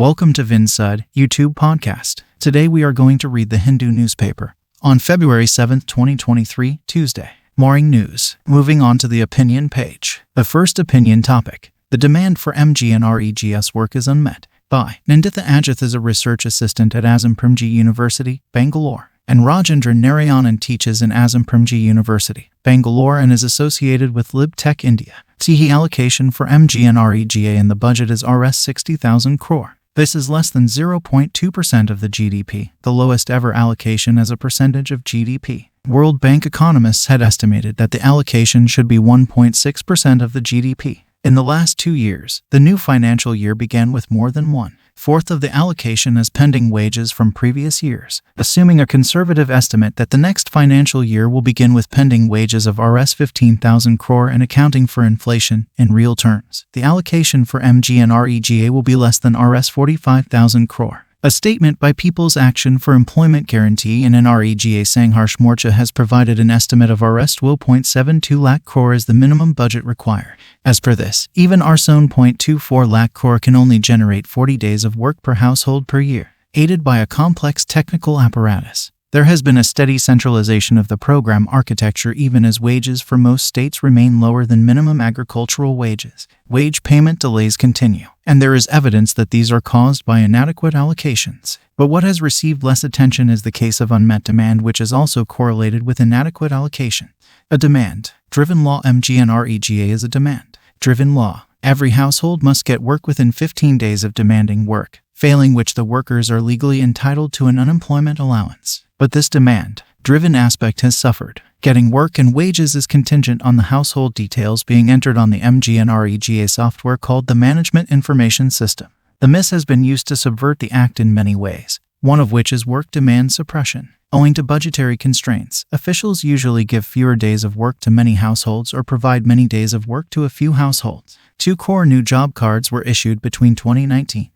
Welcome to Vinsud YouTube podcast. Today we are going to read the Hindu newspaper on February 7th, 2023, Tuesday. Morning news. Moving on to the opinion page. The first opinion topic. The demand for MGNREGS work is unmet. By Nanditha Ajith is a research assistant at Azam Premji University, Bangalore, and Rajendra Narayanan teaches in Azam Premji University, Bangalore, and is associated with LibTech India. TE allocation for MGNREGA in the budget is Rs 60,000 crore. This is less than 0.2% of the GDP, the lowest ever allocation as a percentage of GDP. World Bank economists had estimated that the allocation should be 1.6% of the GDP. In the last 2 years, the new financial year began with more than 1/4 of the allocation as pending wages from previous years, assuming a conservative estimate that the next financial year will begin with pending wages of Rs 15,000 crore and accounting for inflation in real terms. The allocation for MGNREGA will be less than Rs 45,000 crore. A statement by People's Action for Employment Guarantee and NREGA Sangharsh Morcha has provided an estimate of Rs 12.72 lakh crore as the minimum budget required. As per this, even Rs 1.24 lakh crore can only generate 40 days of work per household per year, aided by a complex technical apparatus. There has been a steady centralization of the program architecture even as wages for most states remain lower than minimum agricultural wages. Wage payment delays continue, and there is evidence that these are caused by inadequate allocations. But what has received less attention is the case of unmet demand, which is also correlated with inadequate allocation. A demand-driven law. MGNREGA is a demand-driven law. Every household must get work within 15 days of demanding work, failing which the workers are legally entitled to an unemployment allowance. But this demand-driven aspect has suffered. Getting work and wages is contingent on the household details being entered on the MGNREGA software called the Management Information System. The MIS has been used to subvert the Act in many ways, one of which is work demand suppression. Owing to budgetary constraints, officials usually give fewer days of work to many households or provide many days of work to a few households. 2 core new job cards were issued between 2019-20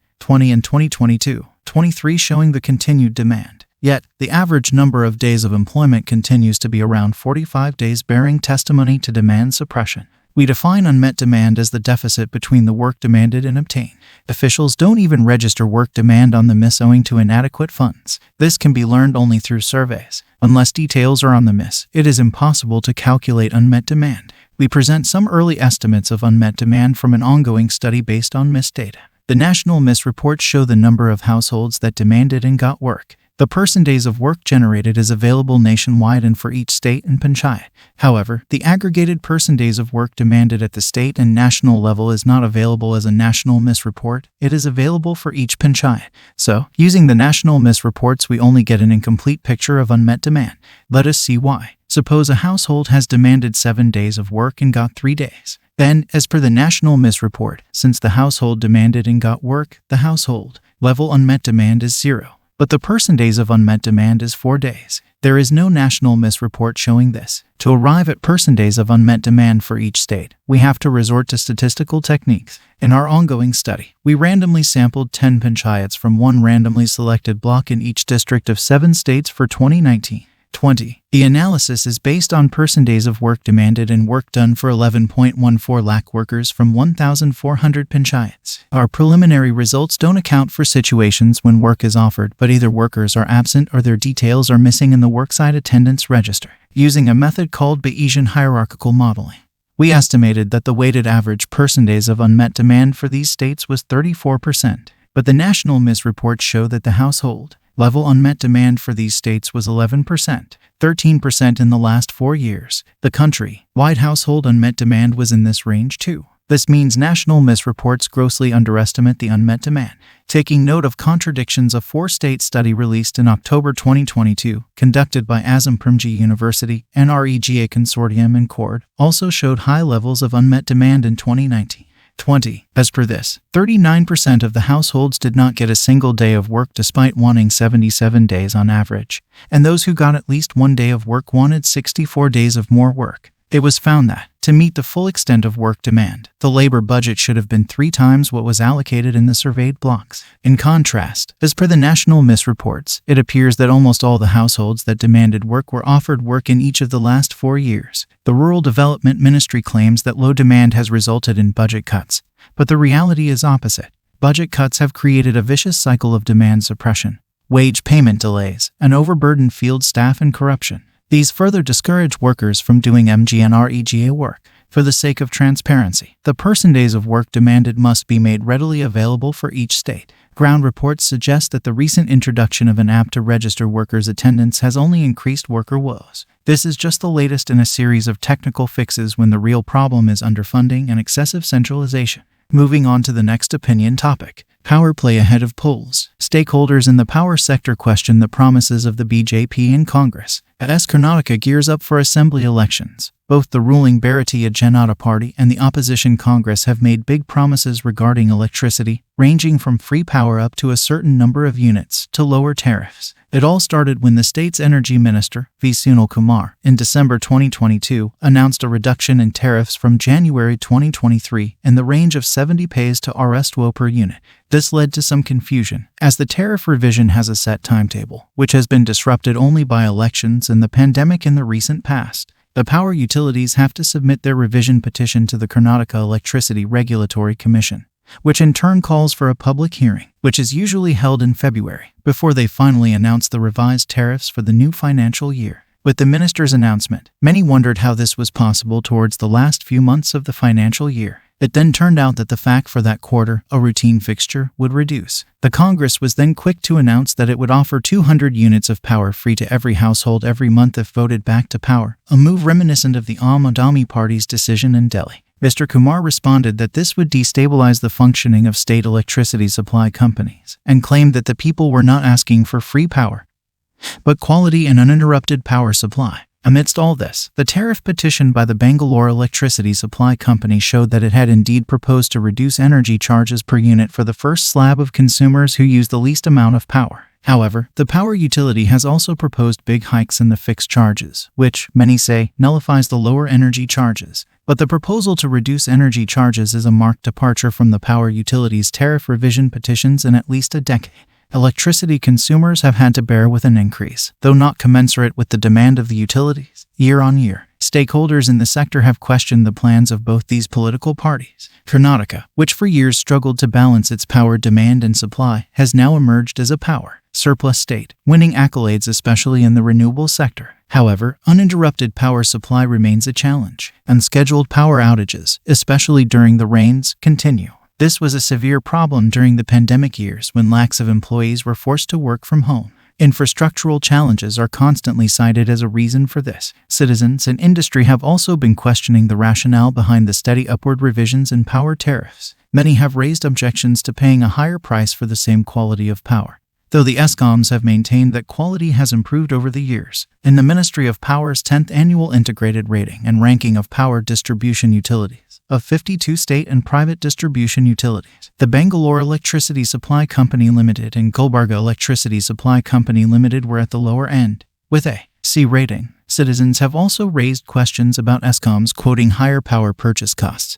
and 2022-23 showing the continued demand. Yet, the average number of days of employment continues to be around 45 days, bearing testimony to demand suppression. We define unmet demand as the deficit between the work demanded and obtained. Officials don't even register work demand on the MIS owing to inadequate funds. This can be learned only through surveys. Unless details are on the MIS, it is impossible to calculate unmet demand. We present some early estimates of unmet demand from an ongoing study based on MIS data. The national MIS reports show the number of households that demanded and got work. The person days of work generated is available nationwide and for each state and panchayat. However, the aggregated person days of work demanded at the state and national level is not available as a national MIS report. It is available for each panchayat. So, using the national MIS reports, we only get an incomplete picture of unmet demand. Let us see why. Suppose a household has demanded 7 days of work and got 3 days. Then, as per the national MIS report, since the household demanded and got work, the household level unmet demand is 0. But the person days of unmet demand is 4 days. There is no national MIS report showing this. To arrive at person days of unmet demand for each state, we have to resort to statistical techniques. In our ongoing study, we randomly sampled 10 panchayats from one randomly selected block in each district of 7 states for 2019-20. The analysis is based on person days of work demanded and work done for 11.14 lakh workers from 1,400 panchayats. Our preliminary results don't account for situations when work is offered but either workers are absent or their details are missing in the worksite attendance register. Using a method called Bayesian hierarchical modeling, we estimated that the weighted average person days of unmet demand for these states was 34%, but the national MIS reports show that the household level unmet demand for these states was 11%, 13% in the last 4 years. The country-wide household unmet demand was in this range too. This means national MIS reports grossly underestimate the unmet demand. Taking note of contradictions, a 4-state study released in October 2022, conducted by Azam Premji University, NREGA Consortium and CORD, also showed high levels of unmet demand in 2019-20. As per this, 39% of the households did not get a single day of work despite wanting 77 days on average, and those who got at least 1 day of work wanted 64 days of more work. It was found that, to meet the full extent of work demand, the labor budget should have been 3 times what was allocated in the surveyed blocks. In contrast, as per the national MIS reports, it appears that almost all the households that demanded work were offered work in each of the last 4 years. The Rural Development Ministry claims that low demand has resulted in budget cuts, but the reality is opposite. Budget cuts have created a vicious cycle of demand suppression, wage payment delays, and overburdened field staff and corruption. These further discourage workers from doing MGNREGA work. For the sake of transparency, the person days of work demanded must be made readily available for each state. Ground reports suggest that the recent introduction of an app to register workers' attendance has only increased worker woes. This is just the latest in a series of technical fixes when the real problem is underfunding and excessive centralization. Moving on to the next opinion topic. Power play ahead of polls. Stakeholders in the power sector question the promises of the BJP in Congress. As Karnataka gears up for assembly elections, both the ruling Bharatiya Janata Party and the opposition Congress have made big promises regarding electricity, ranging from free power up to a certain number of units to lower tariffs. It all started when the state's energy minister, V. Sunil Kumar, in December 2022, announced a reduction in tariffs from January 2023 in the range of 70 paise to Rs2 per unit. This led to some confusion, as the tariff revision has a set timetable, which has been disrupted only by elections and the pandemic in the recent past. The power utilities have to submit their revision petition to the Karnataka Electricity Regulatory Commission, which in turn calls for a public hearing, which is usually held in February, before they finally announce the revised tariffs for the new financial year. With the minister's announcement, many wondered how this was possible towards the last few months of the financial year. It then turned out that the FAC for that quarter, a routine fixture, would reduce. The Congress was then quick to announce that it would offer 200 units of power free to every household every month if voted back to power, a move reminiscent of the Aam Adami Party's decision in Delhi. Mr. Kumar responded that this would destabilize the functioning of state electricity supply companies, and claimed that the people were not asking for free power, but quality and uninterrupted power supply. Amidst all this, the tariff petition by the Bangalore Electricity Supply Company showed that it had indeed proposed to reduce energy charges per unit for the first slab of consumers who use the least amount of power. However, the power utility has also proposed big hikes in the fixed charges, which, many say, nullifies the lower energy charges. But the proposal to reduce energy charges is a marked departure from the power utility's tariff revision petitions in at least a decade. Electricity consumers have had to bear with an increase, though not commensurate with the demand of the utilities, year on year. Stakeholders in the sector have questioned the plans of both these political parties. Karnataka, which for years struggled to balance its power demand and supply, has now emerged as a power surplus state, winning accolades especially in the renewable sector. However, uninterrupted power supply remains a challenge. Unscheduled power outages, especially during the rains, continue. This was a severe problem during the pandemic years when lakhs of employees were forced to work from home. Infrastructural challenges are constantly cited as a reason for this. Citizens and industry have also been questioning the rationale behind the steady upward revisions in power tariffs. Many have raised objections to paying a higher price for the same quality of power, though the ESCOMs have maintained that quality has improved over the years. In the Ministry of Power's 10th Annual Integrated Rating and Ranking of Power Distribution Utilities, of 52 state and private distribution utilities, the Bangalore Electricity Supply Company Limited and Gulbarga Electricity Supply Company Limited were at the lower end, with a C rating. Citizens have also raised questions about ESCOMs quoting higher power purchase costs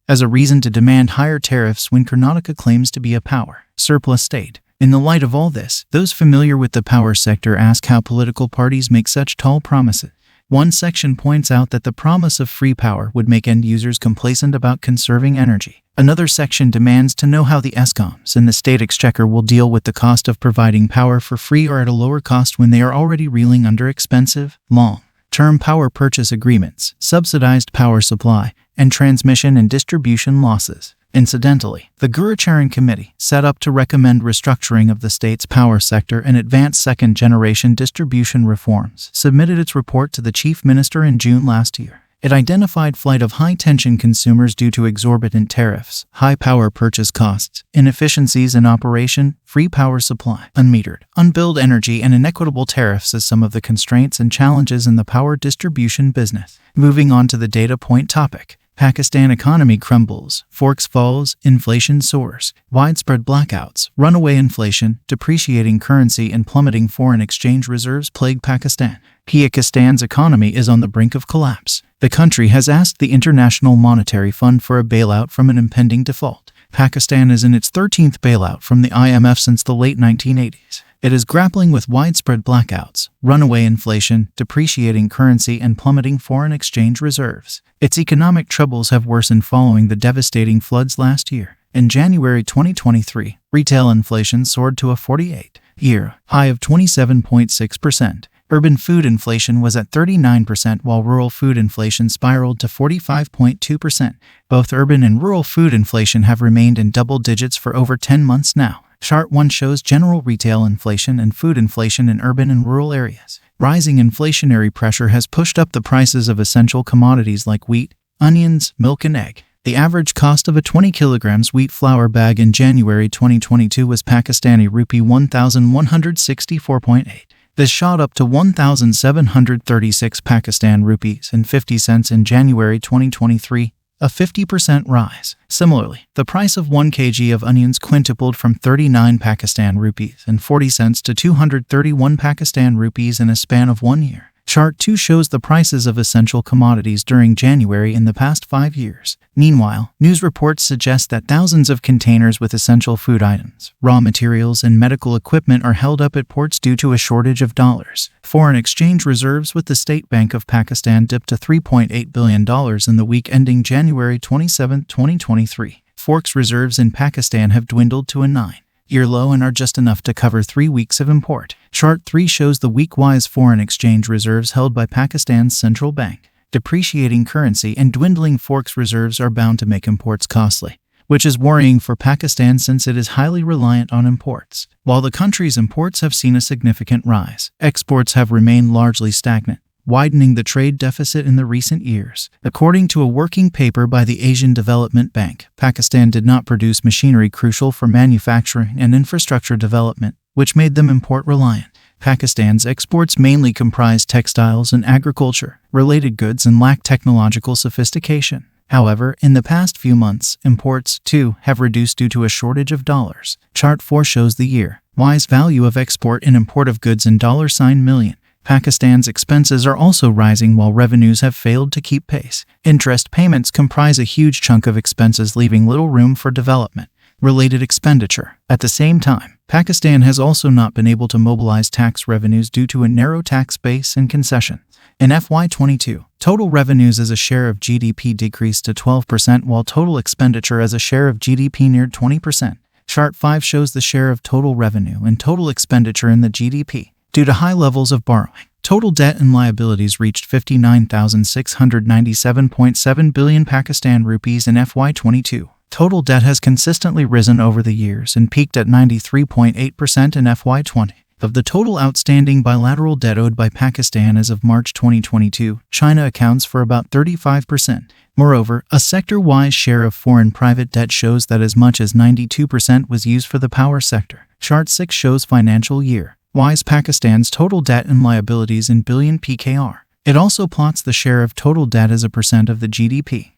as a reason to demand higher tariffs when Karnataka claims to be a power surplus state. In the light of all this, those familiar with the power sector ask how political parties make such tall promises. One section points out that the promise of free power would make end users complacent about conserving energy. Another section demands to know how the ESCOMs and the state exchequer will deal with the cost of providing power for free or at a lower cost when they are already reeling under expensive, long-term power purchase agreements, subsidized power supply, and transmission and distribution losses. Incidentally, the Gurucharan Committee, set up to recommend restructuring of the state's power sector and advance second-generation distribution reforms, submitted its report to the Chief Minister in June last year. It identified flight of high-tension consumers due to exorbitant tariffs, high power purchase costs, inefficiencies in operation, free power supply, unmetered, unbilled energy, and inequitable tariffs as some of the constraints and challenges in the power distribution business. Moving on to the data point topic. Pakistan economy crumbles, forex falls, inflation soars, widespread blackouts, runaway inflation, depreciating currency and plummeting foreign exchange reserves plague Pakistan. Pakistan's economy is on the brink of collapse. The country has asked the International Monetary Fund for a bailout from an impending default. Pakistan is in its 13th bailout from the IMF since the late 1980s. It is grappling with widespread blackouts, runaway inflation, depreciating currency, and plummeting foreign exchange reserves. Its economic troubles have worsened following the devastating floods last year. In January 2023, retail inflation soared to a 48-year high of 27.6%. Urban food inflation was at 39%, while rural food inflation spiraled to 45.2%. Both urban and rural food inflation have remained in double digits for over 10 months now. Chart 1 shows general retail inflation and food inflation in urban and rural areas. Rising inflationary pressure has pushed up the prices of essential commodities like wheat, onions, milk, and egg. The average cost of a 20 kilograms wheat flour bag in January 2022 was Pakistani rupee 1,164.8. This shot up to 1,736 Pakistan rupees and 50 cents in January 2023, a 50% rise. Similarly, the price of 1 kg of onions quintupled from 39 Pakistan rupees and 40 cents to 231 Pakistan rupees in a span of 1 year. Chart 2 shows the prices of essential commodities during January in the past 5 years. Meanwhile, news reports suggest that thousands of containers with essential food items, raw materials, and medical equipment are held up at ports due to a shortage of dollars. Foreign exchange reserves with the State Bank of Pakistan dipped to $3.8 billion in the week ending January 27, 2023. Forex reserves in Pakistan have dwindled to a 9-year low and are just enough to cover 3 weeks of import. Chart 3 shows the week-wise foreign exchange reserves held by Pakistan's central bank. Depreciating currency and dwindling forex reserves are bound to make imports costly, which is worrying for Pakistan since it is highly reliant on imports. While the country's imports have seen a significant rise, exports have remained largely stagnant, widening the trade deficit in the recent years. According to a working paper by the Asian Development Bank, Pakistan did not produce machinery crucial for manufacturing and infrastructure development, which made them import-reliant. Pakistan's exports mainly comprise textiles and agriculture-related goods and lack technological sophistication. However, in the past few months, imports, too, have reduced due to a shortage of dollars. Chart 4 shows the year-wise value of export and import of goods in $million. Pakistan's expenses are also rising while revenues have failed to keep pace. Interest payments comprise a huge chunk of expenses, leaving little room for development-related expenditure. At the same time, Pakistan has also not been able to mobilize tax revenues due to a narrow tax base and concessions. In FY22, total revenues as a share of GDP decreased to 12%, while total expenditure as a share of GDP neared 20%. Chart 5 shows the share of total revenue and total expenditure in the GDP. Due to high levels of borrowing, total debt and liabilities reached 59,697.7 billion Pakistan rupees in FY22. Total debt has consistently risen over the years and peaked at 93.8% in FY20. Of the total outstanding bilateral debt owed by Pakistan as of March 2022, China accounts for about 35%. Moreover, a sector-wise share of foreign private debt shows that as much as 92% was used for the power sector. Chart 6 shows financial year-wise Pakistan's total debt and liabilities in billion PKR. It also plots the share of total debt as a percent of the GDP.